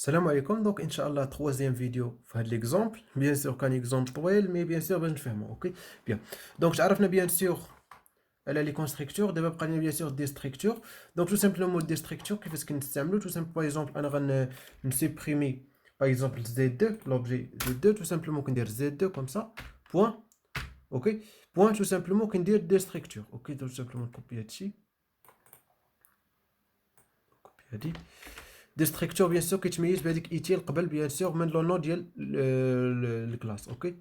Salam alaikum, donc Inch'Allah, troisième vidéo de l'exemple. Bien sûr qu'un exemple طويل, mais bien sûr, ben نفهمه, ok? Bien. Donc, عرفنا bien sûr les constructeurs, d'abord قلنا bien sûr des structures. Donc, tout simplement des structures qui fait ce qu'on نستعملو, tout simplement par exemple, أنا supprimer par exemple Z2, l'objet Z2, tout simplement qu'on dit Z2 comme ça, point, ok? Point, tout simplement qu'on dit des structures, ok? Tout simplement copier ici, copier ici. دي ستركتور بيان سور كيتميز بهذيك ايتيل قبل بيان سور من لو نو ديال الكلاس اوكي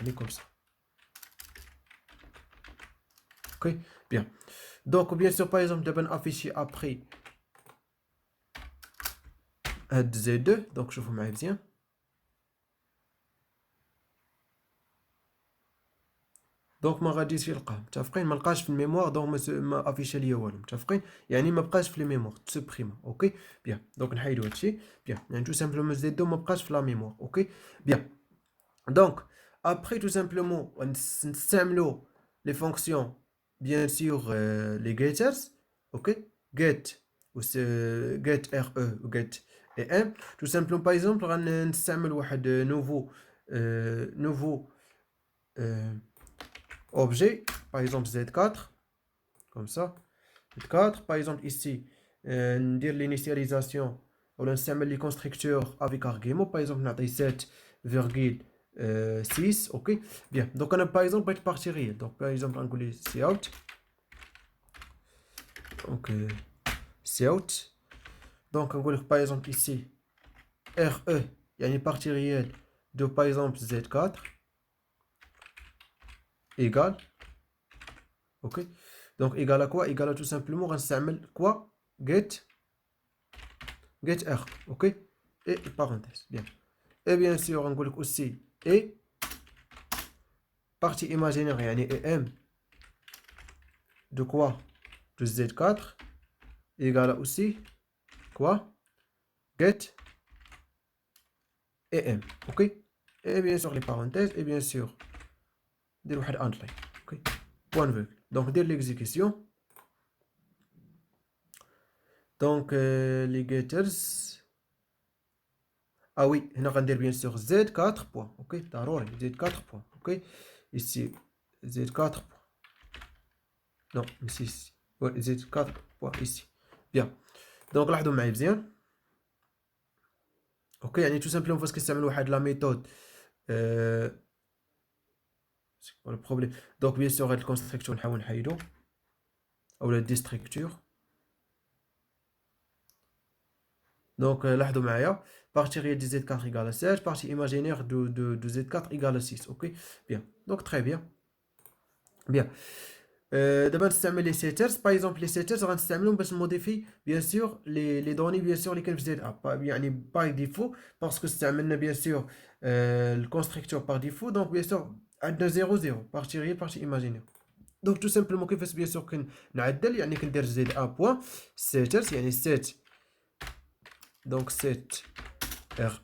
يعني كوم سا اوكي بيان دونك بيان سور باغ اكزومبل دابا نافيشي ابخي هاد زي 2 دونك شوفوا معايا مزيان دونك ما غاديش يلقاه متفقين ما لقاش في الميموار دونك ما افيشا ليا والو متفقين يعني ما بقاش في الميموار تسبريما اوكي بيان دونك نحيدو هادشي بيان يعني تو سامبلومون زي 2 ما بقاش في لا ميموار اوكي بيان Donc, après tout simplement, on s'améliore les fonctions, bien sûr, les getters, ok? Get, ou c'est get RE, ou get EM. Tout simplement, par exemple, on s'améliore un nouveau objet, par exemple Z4, comme ça. Z4, par exemple, ici, dire l'initialisation, on s'améliore les constructeurs avec argument, par exemple, on a 7,6 ok bien donc on a par exemple une partie réelle donc par exemple on dit cout donc cout donc on dit par exemple ici re il y a une partie réelle de par exemple z4 égale ok donc égale à quoi égale à tout simplement on s'amène quoi get r ok et parenthèse bien et bien sûr on dit aussi et partie imaginaire yani em de quoi de z4 égale aussi quoi get et m ok et bien sûr les parenthèses et bien sûr ندير واحد underline ok point virgule donc dès l'exécution donc les getters ah oui هنا غندير bien sûr z4 point ok ضروري z4 point ok ici z4 point non ici ouais, z4 point ici bien donc لاحظوا معايا مزيان اوكي يعني تو سامبلومون فاش كنستعملوا واحد لا ميثود c'est quoi le problème donc bien sûr هاد الكونستركتور نحاول نحيدو اولا دي ستركتور donc لاحظوا معايا partie réelle de z4 égale à 16 partie imaginaire de z4 égale à 6 ok bien donc très bien bien d'abord نستعمل les setters par exemple les setters غنستعملهم باش نموديفي bien sûr les données bien sûr اللي كاين في z1 يعني باي ديفو parce que استعملنا bien sûr le constructeur par défaut donc bien sûr عندنا 0 0 partie réelle partie imaginaire donc tout simplement كيفاش bien sûr كنعدل يعني كندير z1 point setters يعني set donc set RE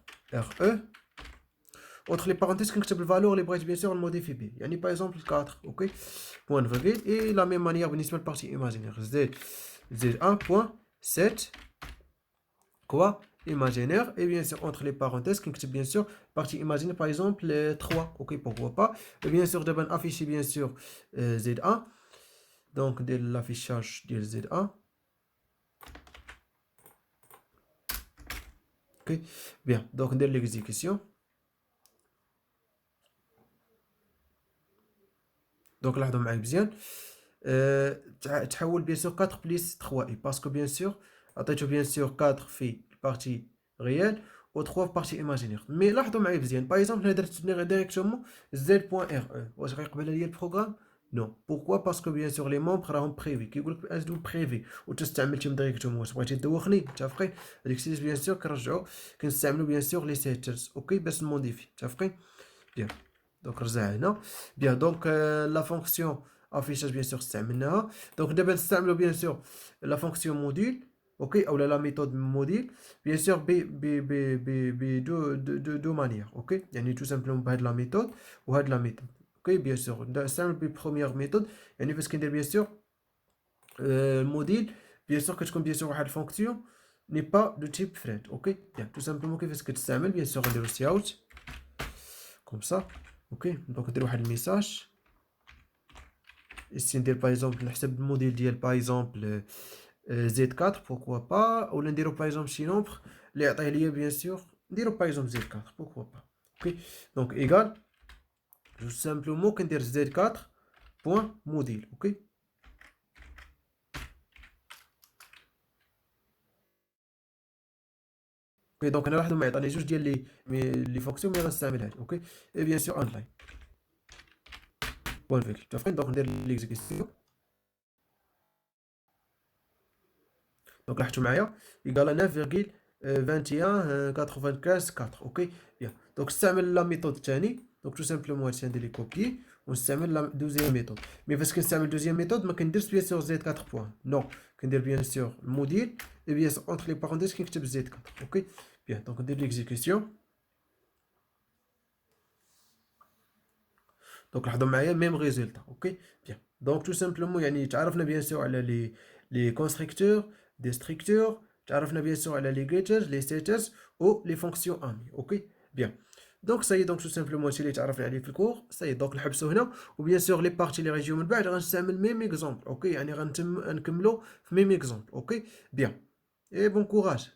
entre les parenthèses كنكتب الفالور اللي بغيت bien sûr نموديفي به يعني par exemple 4 ok point virgule et la même manière بالنسبه للبارتي imaginaire z1 point set quoi imaginaire et bien sûr entre les parenthèses كنكتب bien sûr partie imaginaire par exemple 3 ok pourquoi pas et bien sûr d'abord afficher bien sûr z1 donc dès l'affichage de z1 ok bien donc dès l'exécution donc لاحظوا معايا مزيان تحول bien sûr 4 plus 3 et parce que bien sûr عطيته bien sûr 4 في partie réelle و 3 في partie imaginaire mais لاحظوا معايا مزيان par exemple هنا درت ديريكتومون z.re واش غيقبلها ليا البروغرام non pourquoi parce que bien sûr les membres راهم بريفي كيقول لك اس دو بريفي وتستعملتهم ديريكتومون واش بغيتي تدوخني متفقين هذيك الشيء bien sûr كنرجعوا كنستعملوا bien sûr les setters اوكي باش نموديفي متفقين bien donc رجع هنا bien donc la fonction affichage bien sûr استعملناها donc دابا نستعملوا bien sûr la fonction module ok ou la méthode module bien sûr deux manières ok يعني tout simplement بهاد la méthode وهاد la méthode ok bien sûr نستعمل بpremière méthode يعني فاش كندير bien sûr الموديل bien sûr كتكون bien sûr واحد الفونكسيون n'est pas de type thread. Ok, bien, tout simplement كيفاش كتستعمل bien sûr غنديرو سي اوت comme ça. ok, donc ندير واحد الميساج ici ندير par exemple نحسب الموديل ديال par exemple Z4 pourquoi pas, ou نديرو par exemple شي نومبر اللي يعطيه ليا bien sûr نديرو par exemple Z4 pourquoi pas. ok, donc égal tout simplement كندير Z4 point module. ok, اوكي دونك انا لاحظوا ما يعطيني جوج ديال لي فونكسيون مي غنستعمل هادي. اوكي اي بيان سور اونلاين بوان فيكل متفقين. دونك ندير ليكزيكسيون. دونك لاحظتوا معايا ايكال 9,21,95,4. اوكي بيان. دونك استعمل لا ميثود الثاني. دونك تو سامبلومون هادشي ندير لي كوبي ونستعمل لا دوزيام ميثود. مي فاش كنستعمل دوزيام ميثود ما كنديرش بيان سور زد 4 بوان نو، كندير بيان سور الموديل اي بيان سور اونتر لي بارونتيز كنكتب زد 4. اوكي بيان. دونك ندير ليكزيكسيون. دونك لاحظوا معايا ميم ريزولتا. اوكي بيان. دونك تو سامبلومون يعني تعرفنا بيان سور على لي كونستركتور دي ستركتور، تعرفنا بيان سور على لي جيترز لي سيترز و لي فونكسيون امي. اوكي بيان. دونك ساي دونك تو سامبلومون هادشي اللي تعرفنا عليه في الكور. ساي دونك نحبسو هنا، وبيان سور لي بارتي اللي غيجيو من بعد غنستعمل ميم اكزومبل. اوكي يعني غنتم نكملو في ميم اكزومبل. اوكي بيان. اي بون كوراج.